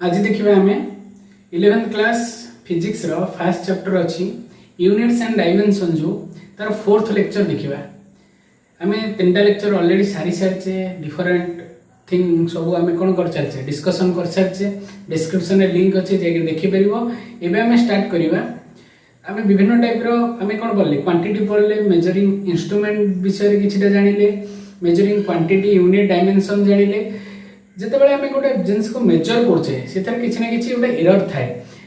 आज देखिए आम 11th class physics row first chapter अच्छी यूनिट्स एंड डायमेंशन जो तार फोर्थ लेक्चर देखा आम 3टा लेक्चर ऑलरेडी सारी सारी डिफरेंट थिंग सब आम कौन कर सारी डिस्कसन कर सारी डिस्क्रिप्शन लिंक अच्छे जाकि देखिपर एवं आम स्टार्ट करवा आम विभिन्न टाइप आम कौन पढ़ले क्वांटिटी पढ़ले मेजरिंग इंस्ट्रूमेंट विषय किसी जानिले मेजरिंग क्वांटिटी यूनिट डायमेंशन जानिले जितेबाला आम गोटे जिन को मेजर करछे किसी ना कि गोटे एरर थाए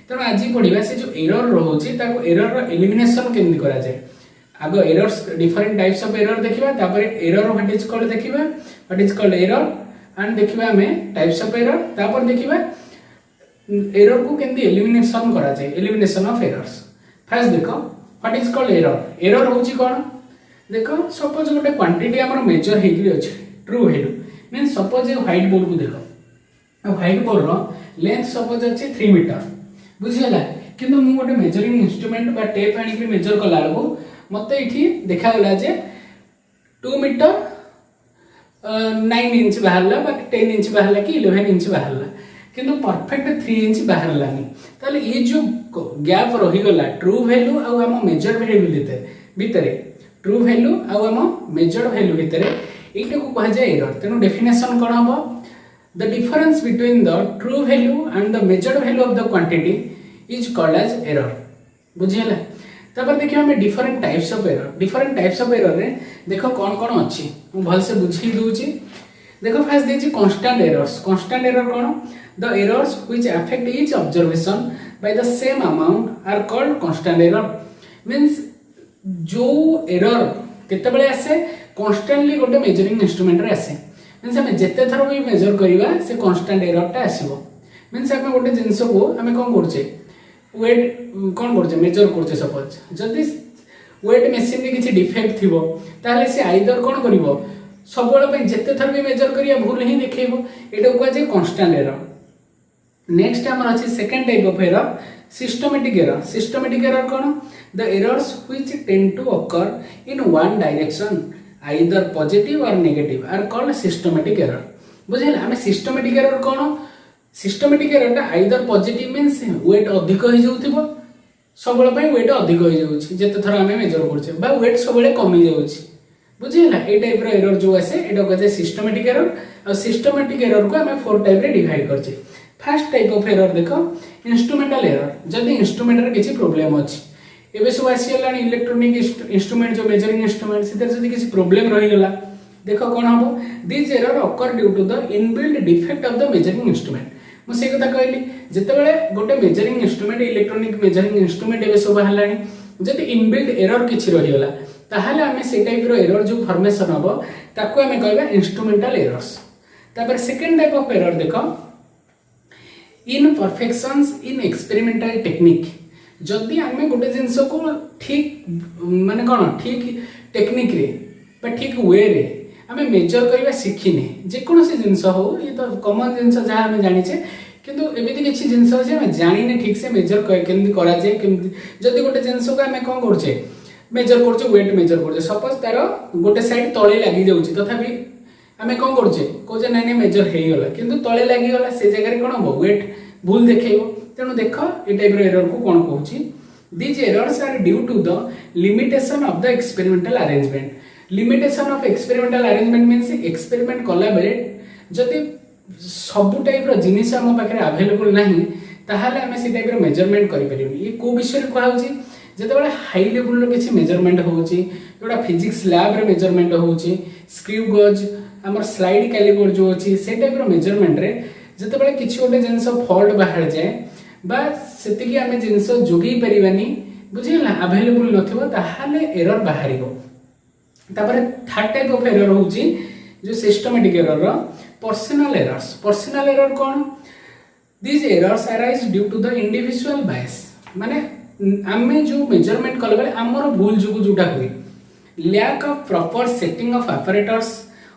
तेणु आज पढ़ा से जो एरर रोचे एरर एलिमिनेशन केमती करा जाए आग errors different types of error देखा एरर व्हाट इज कॉल्ड देखा what is called error and देखा आम टाइप्स ऑफ एरर तापर देखा एरर को केमती एलिमिनेशन करा जाए एलिमिनेशन ऑफ एरर्स फर्स्ट देखो what is called error error होची कौन देखो सपोज गोटे क्वांटिटी आमर मेजर होगी अच्छे true value mean suppose white board को देख व्हाइट बोर्ड रो लेंथ सपोज अच्छे 3 मीटर बुझीगला किंतु मु गोटे मेजरिंग इंस्ट्रूमेंट बा टेप आनी मेजर कला बेलू मत ये देखागला जे 2 मीटर 9 इंच बाहर 10 इंच बाहर कि 11 इंच बाहर किंतु परफेक्ट 3 इंच बाहरलानी ताले ये जो गैप रहीगला ट्रू वैल्यू आम मेजर वैल्यू भितर ट्रू वैल्यू आम मेजर वैल्यू भितर এইটা को कहा जाए एरर तेणु डेफिनेशन कौन हम the difference between the true value and the measured value of the quantity is called as error बुझीगला तापर देखिए हमें डिफरेंट टाइप्स ऑफ एरर रे देखो कौन कौन अच्छी मु भल से बुझी दूची देखो फर्स्ट देछि कांस्टेंट एरर कौन the errors which affect each observation by the same amount are called constant error means जो एरर केतेबेले आसे कांस्टेंटली गोटे मेजरिंग इंस्ट्रूमेंट रे आसे मींस आम जिते थर भी मेजर करवा से कांस्टेंट एररटा आसीबो मींस आम गोटे जिनस को आम कौन करछे वेट कौन करछे मेजर करछे सपोज जदि वेट मशीन में किसी डिफेक्ट थिबो ताहले से आइदर कौन करिवो सबबेले पे जिते थर भी मेजर करिया भूल ही देखैबो एटा को जे कांस्टेंट एरर नेक्स्ट हमर अछि second type of error systematic error कौन the errors which tend to occur in one direction either positive और negative are called systematic error बुझिला हमें सिस्टमैटिक एरर कौन systematic error either positive means weight अधिक हो जाउथिबो सबले पे वेट अधिक हो जाउछि जते थरा हमें मेजर करछे बा वेट सबले कमी जाउछि बुझिला ए टाइप रो एरर जो आसे एटा कहते सिस्टमैटिक एरर और सिस्टमैटिक एरर को हमें 4 टाइप रे डिवाइड करछे फर्स्ट टाइप ऑफ एरर देखो इंस्ट्रूमेंटल एरर जदि इंस्ट्रूमेंट रे किछि प्रॉब्लम अछि एबे सब आसीला इलेक्ट्रॉनिक इंस्ट्रूमेंट जो मेजरिंग इंस्ट्रूमेंट से जदि किसी प्रॉब्लम रही गला देखो कौन हम this error occur due to the inbuilt defect of the measuring instrument मु से कथा कहली जेतेबेले गोटे measuring instrument electronic measuring instrument एबे सब हलानी जदि इनबिल्ट एरर किछि रही गला ताहाले हमें से टाइप रो एरर जो फॉर्मेशन हबो ताको हमें कहबा इंस्ट्रूमेंटल एरर्स तापर सेकंड टाइप ऑफ एरर देखो इनपरफेक्शंस इन एक्सपेरिमेंटल टेक्निक जदि आम गोटे जिनस को ठीक माने कौन ठीक टेक्निक रे बा ठीक वे रे आम मेजर करवा शिखिने जेकोसी जिनस हो ये तो कॉमन जिनस जहाँ आम जानीचे किंतु एमती किसी जिनस अच्छे आम जाने ठीक से मेजर केमती करा जाए केमती जदि गोटे जिनस को आम कौन करछे मेजर करछे वेट मेजर करछे सपोज तार गोटे साइड तले लागि जाउछि तथापि आम कौन करछे कोजे नाइ मेजर हे गला किंतु तले लागि गला से जगह कौन हो वेट भूल देखैबो तेणु देख ये टाइप एरर को कौन कहूँ these errors are due to the limitation of the experimental arrangement limitation of experimental arrangement means experiment कला बेले जदि सब टाइप रो जिनिस हम पाखे अवेलेबल नहीं ताहाले आमे से टाइप रो मेजरमेंट करि परिबनी ये को विषय कहउची जेतेबेले हाई लेवल रो किछि मेजरमेंट होउची जोडा फिजिक्स लैब रे मेजरमेंट होउची स्क्रू गेज हमर स्लाइड कैलिपर जो अछि से टाइप रो मेजरमेंट रे जेतेबेले किछि गोटे जिंस फॉल्ट बाहर जाए बा सेतिकी आमे जिंस जोगी परिबानी बुझिला अवेलेबल नथिबो ताहाले एरर बाहरिबो तापर थर्ड टाइप ऑफ एरर होउची जो सिस्टमैटिक एरर रो पर्सनल एरर कौन this errors arise due to the individual bias माने आमे जो मेजरमेंट कले बेले हमर भूल जुगु जुटा हुई lack of proper setting of operators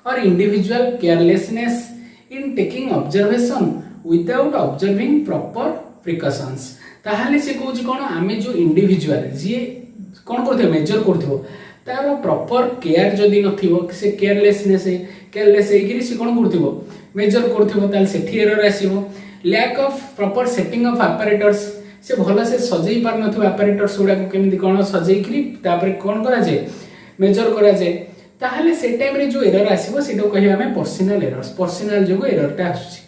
और individual carelessness in taking observation without observing proper precautions ताहाले से कहूँ कौन आम जो इंडिविजुअल जी कौन करते मेजर करथिबो तार प्रॉपर केयर जदि नथिबो से केयरलेस से कौन करथिबो मेजर करथिबो ताल सेठी एरर आसीबो lack of proper setting of operators से भल से सजई पार नथु ऑपरेटर्स गुडा को केमि कोन सजई करी तापर कोन करा जाय मेजर करा जाय ताहले से टाइम रे जो एरर आसीबो सेटो कहिबा हमें पर्सनल एरर्स पर्सनल जो एरर टा आसुची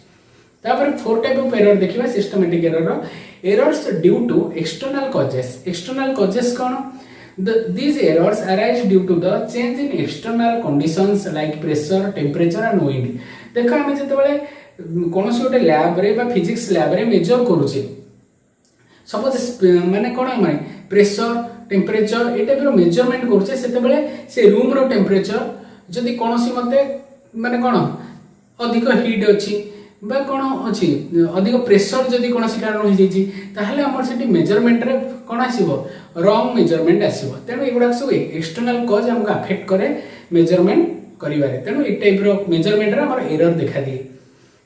तापर फोर टाइप ऑफ एरर देखिबा systematic errors due to external causes कोन these errors arise due to the change in external conditions like pressure temperature and wind देखा हमें जते बेले कोनोसी गोटे लैब रे बा फिजिक्स लैब रे मेजर करूचे सपोज माने कोन माने प्रेशर टेम्परेचर ए टाइप रो मेजरमेंट करूचे सेते बेले से रूम रो टेम्परेचर जदी कोनोसी मते माने कोन अधिक हीट अछि बा कोन अछि अधिक प्रेशर जदी कोनोसी कारण होई जाई ताहले हमर सेठी मेजरमेंट रे कोन आसीबो रॉन्ग मेजरमेंट आसीबो तेनु एगुडा सब एक्सटर्नल कॉज हमको अफेक्ट करे मेजरमेंट करिवारे तेनु ए टाइप रो मेजरमेंट रे हमर एरर देखा दिए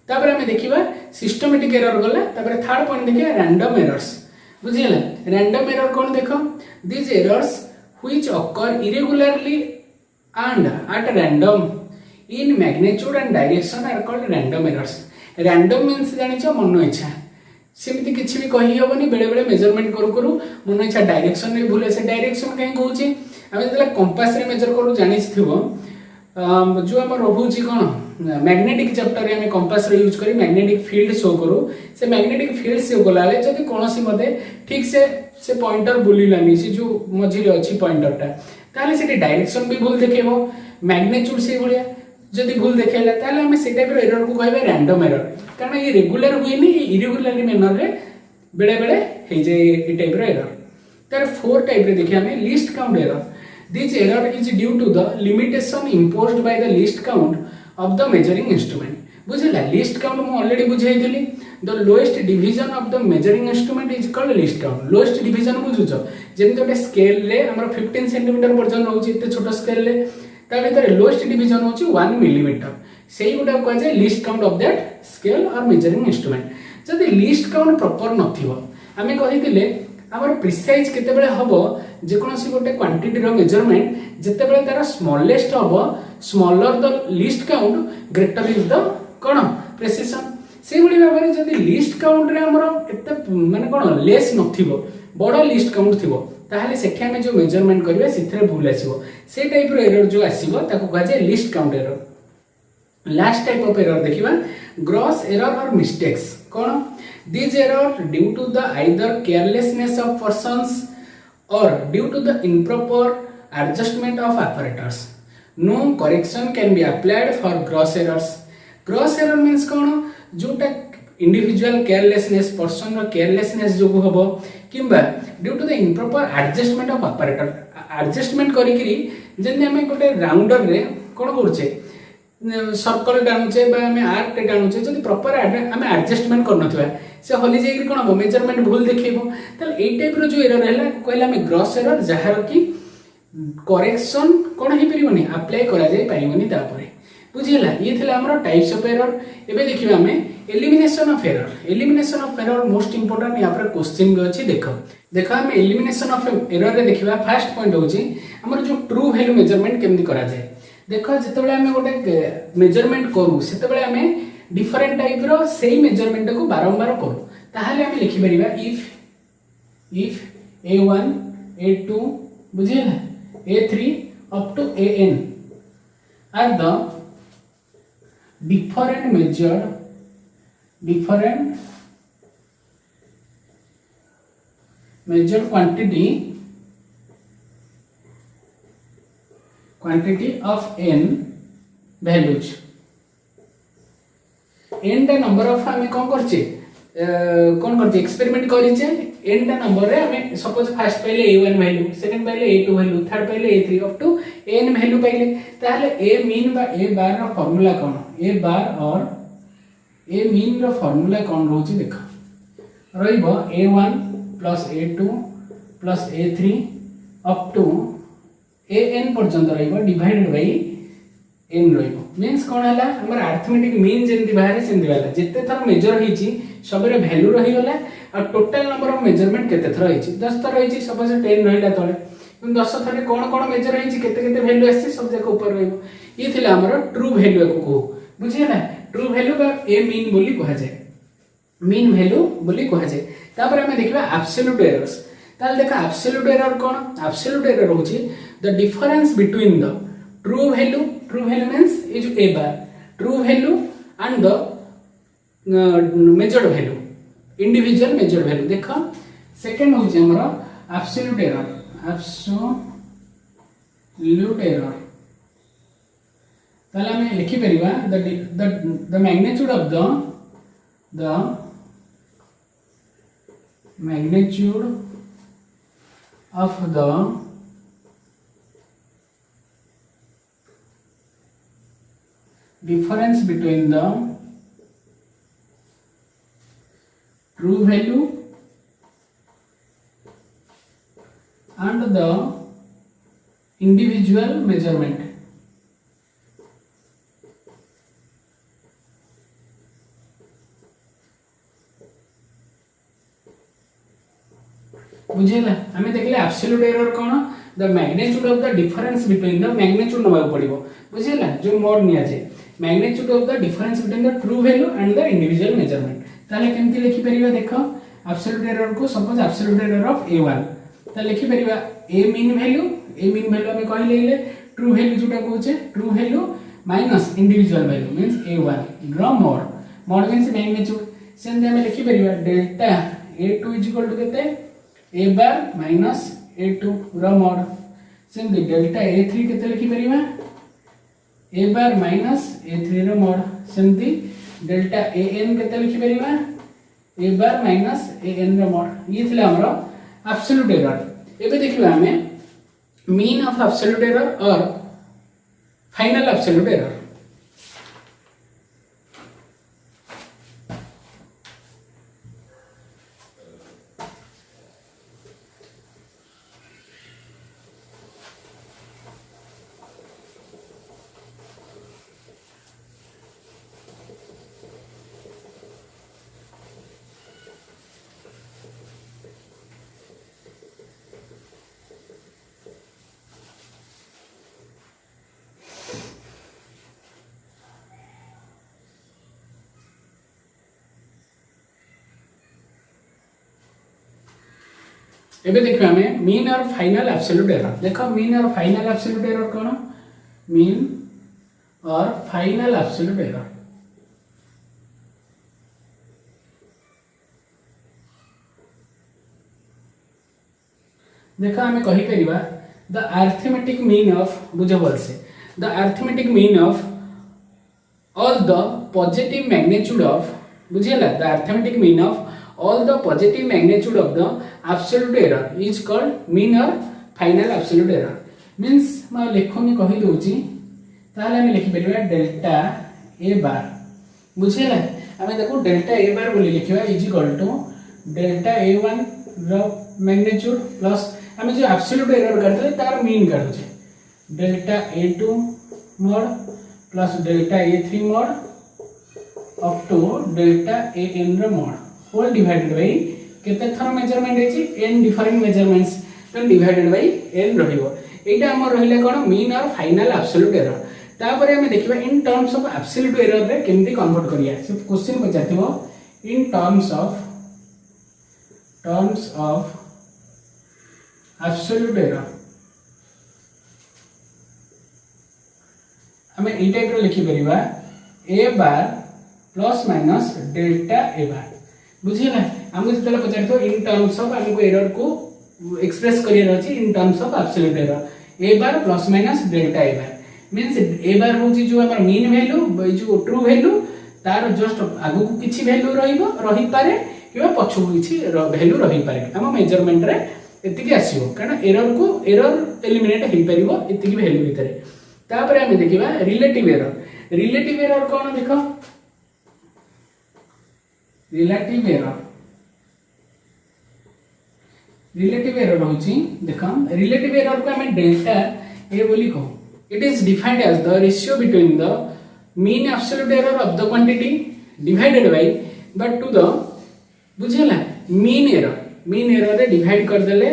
तापर हमें देखिबा सिस्टमैटिक एरर गला तापर थर्ड पॉइंट देखिबा रैंडम एरर्स बुझियला रैंडम एरर कोन देखो this errors which occur irregularly and at random in magnitude and direction are called random errors random means जानिछो मन इच्छा सेमती किछि भी कहि हेबनी बेले बेले मेजरमेंट करू करू मन इच्छा डायरेक्शन रे भूल से डायरेक्शन कहीं कहूची आमे जला कंपास रे मेजर करू जानिछ थिबो जो हम रहूची कोन मैग्नेटिक चैप्टर रे हम कंपास रे यूज करी मैग्नेटिक फील्ड शो करू से मैग्नेटिक फील्ड से गलाले जदी कोनोसी मते ठीक से पॉइंटर बुलिलानी से जो मझी रे अछि पॉइंटर टा ताले सेठी डायरेक्शन भी भूल देखेबो मैग्नीट्यूड से भलिया जदी भूल देखेला ताले हम से टाइप रो एरर को कहबे रैंडम एरर कारण ये रेगुलर हुए नी इरेगुलरली मैनर रे बेले बेले हे जे ए टाइप रो एरर तार फोर टाइप रे देखि हमें least count error this error is due to the limitation imposed by the least count of the measuring instrument बुझला लिस्ट काउंट मु ऑलरेडी बुझाई दिली the lowest division of the measuring instrument is called least count lowest division बुझुछो जेम तो scale रे हमर 15 centimetre पर्यंत रहउची एते छोटो स्केल रे ता भीतर लोएस्ट डिवीजन होची 1 मिलीमीटर सेही गुडा को जे least count of that scale और मेजरिंग इंस्ट्रूमेंट जदी लिस्ट काउंट प्रॉपर नथिबो हमें कहितिले हमर प्रिसाइज केते बेले हबो जे कोनोसी गोटे क्वांटिटी रो मेजरमेंट जते बेले तार स्मॉलेस्ट हबो smaller the least count greater is the cone precision से गुडी भाबरे जदी लिस्ट काउंट रे हमर एते माने कोन लेस नथिबो बडा लिस्ट काउंट थिबो ताहले सेठी हमें जो मेजरमेंट करबे सिथरे भूल आसीबो से टाइप रो एरर जो आसीबो ताको कहा जाय least count error last type of error देखिबा ग्रॉस एरर और मिस्टेक्स कोन this error due to the either carelessness of persons और due to the improper adjustment of operators no correction can be applied for gross error means कोन जोटा individual carelessness person रो carelessness जो हबो किंबा due to the improper adjustment of operator adjustment करिकरी जने हमें गोटे राउंडर रे कोन करछे सर्कल टाणुचे बा हमें आर्क टाणुचे जदी प्रॉपर हमें एडजस्टमेंट करनथबा से हली जाई कोन हबो मेजरमेंट भूल देखिबो तले एई टाइप रो जो एरर हैला कहला हमें ग्रॉस एरर जहार की करेक्शन कोन हे परिबोनी अप्लाई करा जाय पाइबोनी तापरे बुझिला ये थिला हमरो टाइप्स ऑफ एरर एबे देखिबा हमें elimination of error most important यहाँ पर क्वेश्चन भी अच्छी देखो हम एलिमिनेशन ऑफ एरर रे देखिबा फर्स्ट पॉइंट होची हमर जो ट्रू वैल्यू मेजरमेंट केमती करा जाय देखो जते बेले हमें गोटे मेजरमेंट करू सेते बेले हमें डिफरेंट टाइप रो सेही मेजरमेंट को बारंबार करू ताहले हम लिखि परिबा इफ a1 a2 बुझिला a3 up to an are the different measured quantity of n values n टा नंबर ऑफ हमें कौन करछे एक्सपेरिमेंट करिछे n टा नंबर रे हमें सपोज फर्स्ट पहले a1 वैल्यू सेकंड पहले a2 वैल्यू थर्ड पहले a3 up to n value पहले ताहले a मीन बा a बार रो फार्मूला कोन a बार और a मीन रो फार्मूला कोन रहउची देखो रहिबो a1 plus a2 plus a3 up to an पर्यंत रहिबो डिवाइडेड बाय n रहिबो मींस कोन हला हमर अरिथमेटिक मीन जेंति बाहर सेंति वाला जत्ते थर मेजर हिची सबरे वैल्यू रहि गला और टोटल नंबर ऑफ मेजरमेंट केते थर हिची 10 थर हिची सपोज 10 रहिला तळे 10 थर रे कोन मेजर हिची केते केते वैल्यू आसी सब जाक ऊपर रहिबो ये थिला हमर ट्रू वैल्यू को बुझिए ना ट्रू वैल्यू बा ए मीन बोली कहा जाय मीन वैल्यू बोली कह जाए। तापर आम देखा एब्सोल्यूट एरर्स। ताल देखा एब्सोल्यूट एरर कौन? एब्सोल्यूट एरर होची the difference between the true value means a जो a bar true value and the measured value individual measured value. देख सेकंड होची हमर एब्सोल्यूट एरर। एब्सोल्यूट एरर ताले हम लिखि परिबा the magnitude of the magnitude of the difference between the true value and the individual measurement। बुझेला हमें देखले एब्सोल्यूट एरर कोन the magnitude of the difference between the magnitude नबा पड़िबो बुझेला जो मोड निया जे magnitude of the difference between the true value and the individual measurement. ताले केमति लिखि परिबा देखो एब्सोल्यूट एरर को suppose absolute error of a1 त लिखि परिबा a मीन वैल्यू हमें कहि लेले ट्रू वैल्यू जोटा कहूचे true value minus individual value means a1 ड्रॉ मोड मींस मैग्नीट्यूड। सेंते हमें लिखि परिबा डेल्टा a2 इक्वल टू केते a बार माइनस a2 रो मोड। सेंते डेल्टा a3 केते लिखि परिबा a बार माइनस a3 रो मोड। सेंती डेल्टा an केते लिखि परिबा a बार माइनस an रो मोड। ये थिला हमरो एब्सोल्यूट एरर। एबे देखिबा हमें मीन ऑफ एब्सोल्यूट एरर और फाइनल एब्सोल्यूट एरर। एबे देखिबा हमें मीन और फाइनल एब्सोल्यूट एरर। देखो मीन और फाइनल एब्सोल्यूट एरर कोन? मीन और फाइनल एब्सोल्यूट एरर। देखो हमें कहि परिबा द अरिथमेटिक मीन ऑफ बुझबल से the arithmetic mean of all the positive magnitude of बुझेला the arithmetic mean of all the positive magnitude of the absolute error is called mean or final absolute error। means मैं लेखनी कहि दोची ताले हम लिखि परिबा डेल्टा a बार बुझेला हमें देखो डेल्टा a बार बोली लिखिबा is equal to delta a1 रो मैग्नीट्यूड प्लस हम जो एब्सोल्यूट एरर करते तार मीन करछे delta a2 mod plus delta a3 mod up to delta an रो मोड होल डिवाइडेड बाय केते थर मेजरमेंट हेची n डिफरेंट मेजरमेंट्स तो डिवाइडेड बाय n रहिबो। एटा हमर रहिले कोन मीन और फाइनल एब्सोल्यूट एरर। तापर हम देखिबा in terms of absolute error रे केमती कन्वर्ट करिया। से क्वेश्चन पचाथिबो in terms of absolute error हमें ई टाइप रो लिखि परिबा a bar plus minus delta a bar बुझिला। हमको जतले पचारतो इन टर्म्स ऑफ हमको एरर को एक्सप्रेस करियर अछि in terms of absolute error a bar plus minus delta a bar means a bar होची जो हमर मीन वैल्यू जो ट्रू वैल्यू तार जस्ट आगु को किछि वैल्यू रही पारे किबा पछु किछि वैल्यू रही पारे हम मेजरमेंट रे एतिकी आसीबो कारण एरर एलिमिनेट हेई परिबो एतिकी वैल्यू भितरे। तापर हम देखिबा रिलेटिव एरर कोन देखो रिलेटिव एरर होची देखो रिलेटिव एरर को हम डेल्टा ए बोली कहू। It is defined as the ratio between the mean absolute error of the quantity divided by but to the बुझेला मीन एरर रे डिवाइड कर देले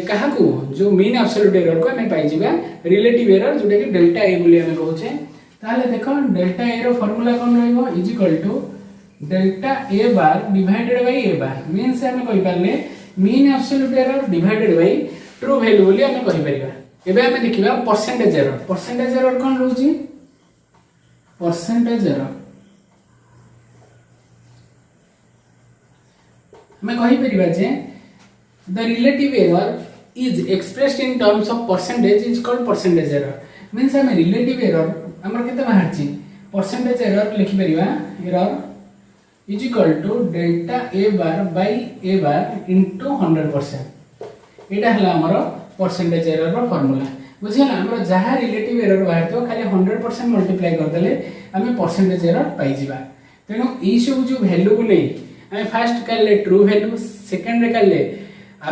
कहा को जो मीन एब्सोल्यूट एरर को हम पाई जिबा रिलेटिव एरर जोटा कि डेल्टा ए बोली हम कहूचे। ताले देखो डेल्टा ए रो फार्मूला कोन रहइबो is equal to delta a bar divided by a bar means हम कहि परले mean absolute error divided by true value बोली हम कहि परिबा। एबे हम देखिबा परसेंटेज एरर कोन रहउची परसेंटेज एरर मैं कहि परिबा जे the relative error is expressed in terms of percentage is called percentage error means हम relative error हमर केते बाहर छी percentage error लिखि परिबा error is equal to delta a bar by a bar into 100% एटा हला हमर percentage error रो formula बुझिला हमर जहा relative error बाहर तो खाली 100% मल्टीप्लाई कर देले हमें percentage error पाई जिबा। तेनो ई सब जो वैल्यू को नै हमें फर्स्ट करले ट्रू वैल्यू सेकंड रे करले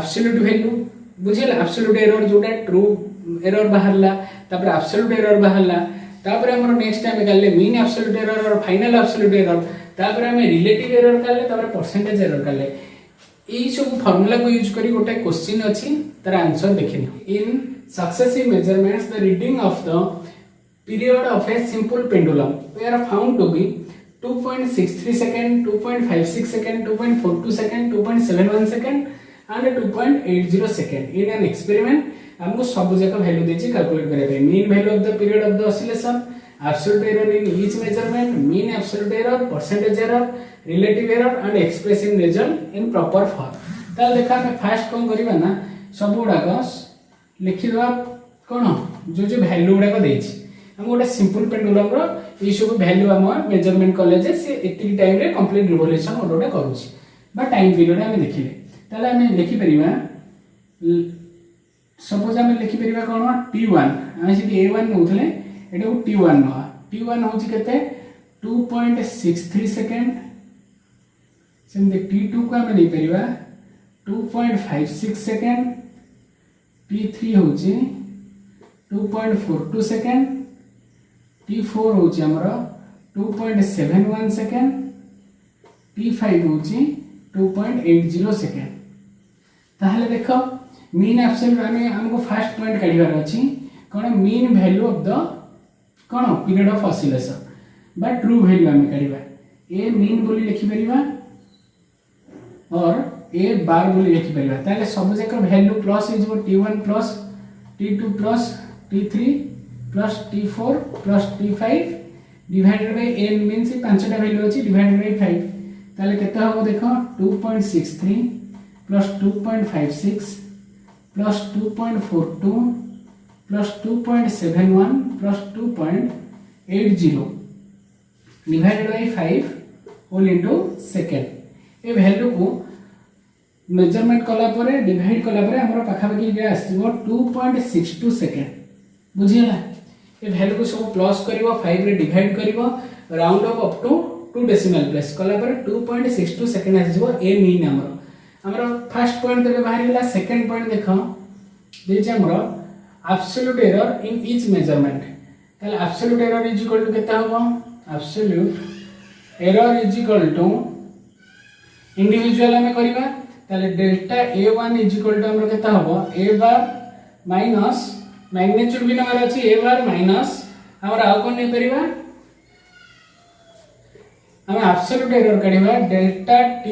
एब्सोल्यूट वैल्यू बुझिला एब्सोल्यूट एरर जोटा ट्रू एरर बाहरला तापर एब्सोल्यूट एरर बाहरला तापर हमर नेक्स्ट टाइम करले मीन एब्सोल्यूट एरर और फाइनल एब्सोल्यूट एरर तापर हम रिलेटिव एरर करले तापर परसेंटेज एरर करले ई सब फार्मूला को यूज करी गोटे क्वेश्चन अछि तार answer देखिनी in successive measurements the reading of the period of a simple pendulum way are found to be 2.63 second 2.56 second 2.42 second 2.71 second and 2.80 second in an experiment हमको सब जगह वैल्यू देछि calculate करे पे mean value of the period of the oscillation absolute error in each measurement mean absolute error percentage error relative error and express in result in proper form ताल देखा हम fast कोन करबा ना सब गुडा लिखि दवा कोन जो जो वैल्यू गुडा देछि हम गोटे सिंपल पेंडुलम रो ई सब वैल्यू हम मेजरमेंट कॉलेज से एतिक टाइम रे कंप्लीट रिवोल्यूशन गोटे करूछि बा टाइम पीरियड हम देखिले ताले हम लिखि परिबा सपोज हम लिखि परिबा कोन t1 हम से a1 नउथले एटा t1 न t1 होछि केते 2.63 सेकंड सेम t2 को हम ले परिबा 2.56 सेकंड t3 होछि 2.42 सेकंड t4 होछि हमरो 2.71 सेकंड t5 होछि 2.80 सेकंड ताहले देखो मीन एब्सोल्यूट हमको फर्स्ट पॉइंट काढिबार अछि कोन मीन वैल्यू ऑफ द कोन पीरियड ऑफ ऑसिलेशन बा ट्रू वैल्यू हम काढिबा ए मीन बोली लिखि परिबा और ए बार बोली लिखि परिबा ताले सब जक value plus is t1 plus t2 plus t3 plus t4 plus t5 divided by n means पांचटा वैल्यू अछि डिवाइडेड बाय 5 ताले केते हो देखो 2.63 plus 2.56 plus 2.42 plus 2.71 plus 2.80 divided by 5 whole into second A value को मेजरमेंट कला परे divide कला परे हमरा पाखा पाखी के आसीबो 2.62 सेकंड बुझिला ए वैल्यू को सब प्लस करिवो 5 रे डिवाइड करिवो round up to 2 decimal place कला परे 2.62 सेकंड आसीबो ए मीन हमरा फर्स्ट पॉइंट देबे बाहर गेला सेकंड पॉइंट देखो देछि हमरा absolute error in each measurement ताले absolute error is equal to केता होबो absolute error is equal to individual हमें करबा ताले delta a1 is equal to हमरा केता होबो a बार माइनस मैग्नीट्यूड भी नंबर अछि a बार माइनस हमरा आ कोन नै परिबा हम एब्सोल्यूट एरर करिबा delta t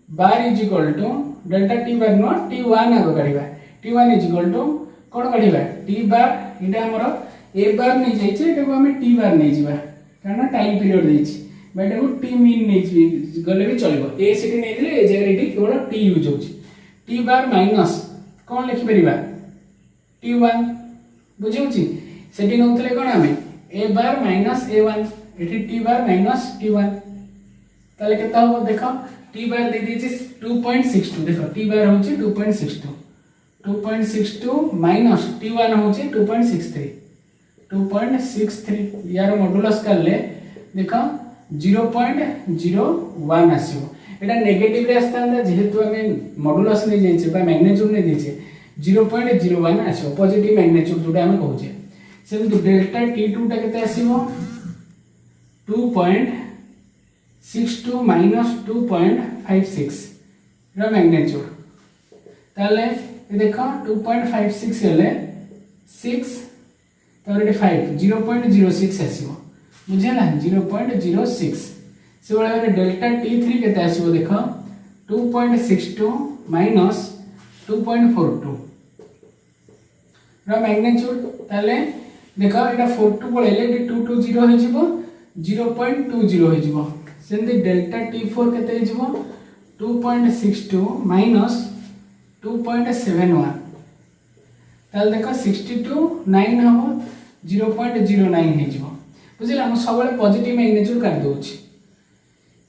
bar is equal to delta t bar नो t1 आगो करिबा t1 इज इक्वल टू कोन करिबा t बार इडा हमरो a बार नै जाई छै एटा को हम t बार नै जिबा कारण टाइम पीरियड दै छी बेटा को t मीन नै गले भी चलबो a सिटी नै दिले ए जगह एटी केवल t यूज होछि t बार माइनस कोन लिखि परिबा t1 बुझिउ छी सेटी नउतले कोन हमें a bar minus a1 eighty t bar minus t1 ताले केता हो देखो t बार दे दी 2.62 देखो t बार होची 2.62 माइनस t1 होची 2.63 यार मॉडुलस कर ले देखो 0.01 आसीबो एटा नेगेटिव रे आस्तांदा जेहेतु हमें मॉडुलस नै जाई छै बा मैग्नीट्यूड नै दै छै 0.01 आसीबो पॉजिटिव मैग्नीट्यूड जोटा हम कहू छै से डेल्टा t2 टा केते आसीबो 2.62 minus 2.56 रा मैग्नीट्यूड ताले देखो 2.56 हेले 6 तोरे 5 0.06 आसीबो बुझे ना 0.06 से भाई डेल्टा T3 केते आसीबो देख 2.62 माइनस 2.42 रा मैग्नीट्यूड ताले देख एटा 42 पळेले एटी 220 हो जिवो 0.20 हो जिवो सेंदी डेल्टा T4 केते हो जिवो 2.62 माइनस 2.71 ताले देख 62 9 हो 0.09 हे जिवो बुझिला हम सब पॉजिटिव मैग्नीट्यूड काट दोछि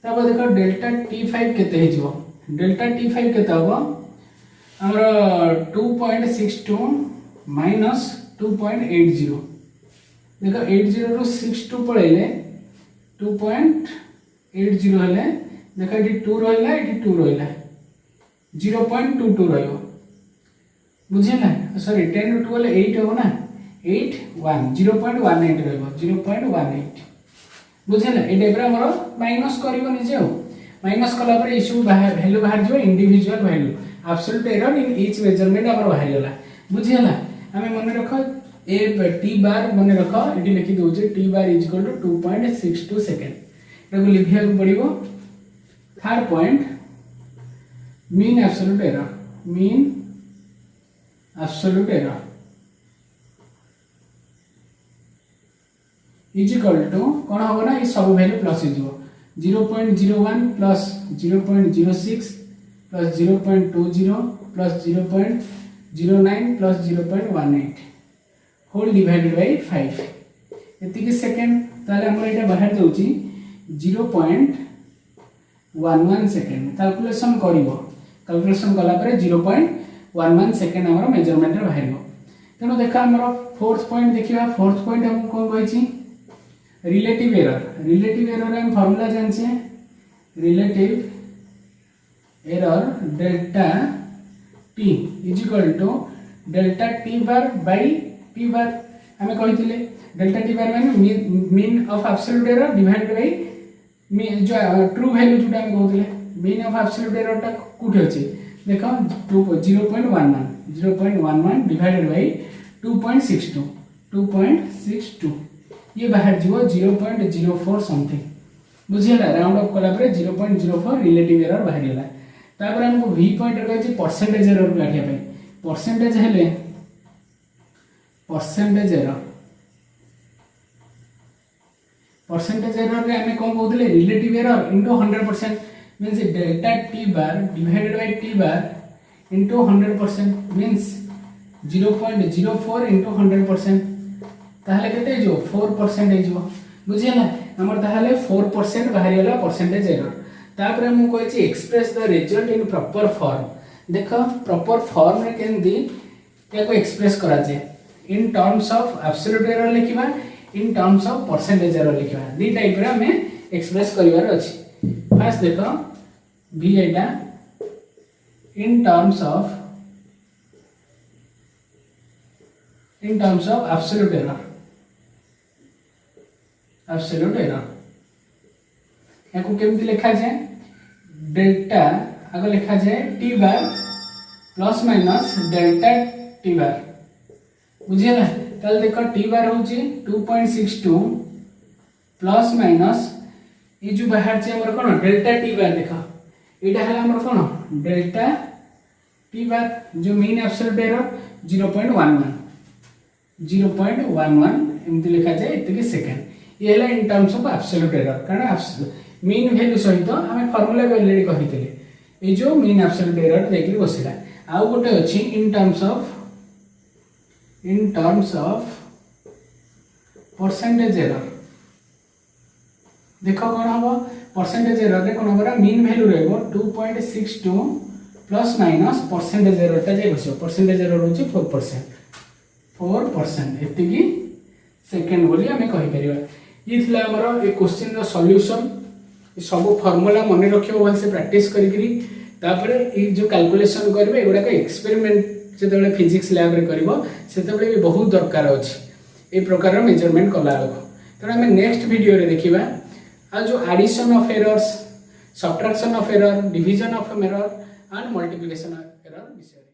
तब देख डेल्टा T5 केते हे जिवो डेल्टा T5 केते हबो हमर 2.62 माइनस 2.80 देख 80 रु 62 पळेले 2.80 हेले देख एटी 2 रहला एटी 2 रहला 0.22 रहयो बुझिला सॉरी 10 रु 2 हेले 8 हो ना 8 1 0.18 रहयो 0.18 बुझिला ए डेब्रा हमर माइनस करिवो निजे हो माइनस कला पर इशू वैल्यू बाहर जो individual value absolute error in each measurement हमर बाहर गेला बुझिला हमें मन रख ए टी बार मन रख एटी लिखि दउ जे t bar is equal to 2.62 second एटाको लिखिया को पड़िबो third point mean absolute error is equal to कोन होबो ना ई सब वैल्यू प्लस हो जिवो 0.01 plus 0.06 plus 0.20 plus 0.09 plus 0.18 whole divided by 5 एतिकी सेकंड ताले हमर एटा बाहर जाउची 0.11 सेकंड कैलकुलेशन करिवो कैलकुलेशन कला पर 0.11 सेकंड हमर मेजरमेंट रे बाहरबो तेनो देखा हमर फोर्थ पॉइंट देखिबा फोर्थ पॉइंट हम कोन कहछि रिलेटिव एरर हम फार्मूला जानछे relative error delta t is equal to delta t bar by t bar हमें कहिथिले डेल्टा टी बार माने mean of absolute error divided by जो ट्रू वैल्यू जोटा हम कहथिले मीन ऑफ एब्सोल्यूट एरर टा कुठी अछि देखो 0.11 डिवाइडेड बाय 2.62 ये बाहर जीवो 0.04 समथिंग बुझिला राउंड ऑफ कला पर 0.04 रिलेटिव एरर बाहर गेला तापर हमको v पॉइंट रे अछि परसेंटेज एरर काटिया पे परसेंटेज हेले परसेंटेज एरर रे हमें कोन कहउतले relative error into 100% means delta t bar divided by t bar into 100% means 0.04 into 100% ताहले केते जो 4% हे जो बुझिला हमर ताहले 4% बाहर गेला परसेंटेज एरर तापर हम कहै छी express the result in proper form देखो प्रॉपर फॉर्म रे केंदी को एक्सप्रेस करा जे in terms of absolute error लिखिबा in terms of percentage error लिखिबा दी टाइप रे हमें एक्सप्रेस करिवार अछि फर्स्ट देखो v एटा in terms of absolute error याको केमति लिखा जाए डेल्टा आगे लिखा जाए t bar plus minus delta t bar बुझिला ताल देखो टी बार होची 2.62 प्लस माइनस ये जो बाहर से हमर कोन डेल्टा टी बार देखो एटा हला हमर कोन डेल्टा टी बार जो मीन एब्सोल्यूट एरर 0.11 एमती लिखा जाए इतके सेकंड ये हला इन टर्म्स ऑफ एब्सोल्यूट एरर कारण मीन वैल्यू सहित हमें फार्मूला ऑलरेडी कहितले ए जो मीन एब्सोल्यूट एरर देखि बसिला आ गोटे अछि in terms of percentage error देखो कोन हबो परसेंटेज एरर रे कोन हबरा मीन वैल्यू रहबो 2.62 प्लस माइनस परसेंटेज एरर ता जे बसियो परसेंटेज एरर होची 4% एतिकी सेकंड बोली हमें कहि परिबा ये थिला हमर ए क्वेश्चन रो सॉल्यूशन सब फार्मूला मन रखियो भल से प्रैक्टिस करी तापरे ए जो कैलकुलेशन करबे एगुडा का एक्सपेरिमेंट जेतेबेले फिजिक्स लैब रे करबो सेतेबेले भी बहुत दरकार अछि ए प्रकार रो मेजरमेंट कला लगो त हमें नेक्स्ट वीडियो रे देखिबा आ जो addition of errors subtraction of error division of error and multiplication of error विषय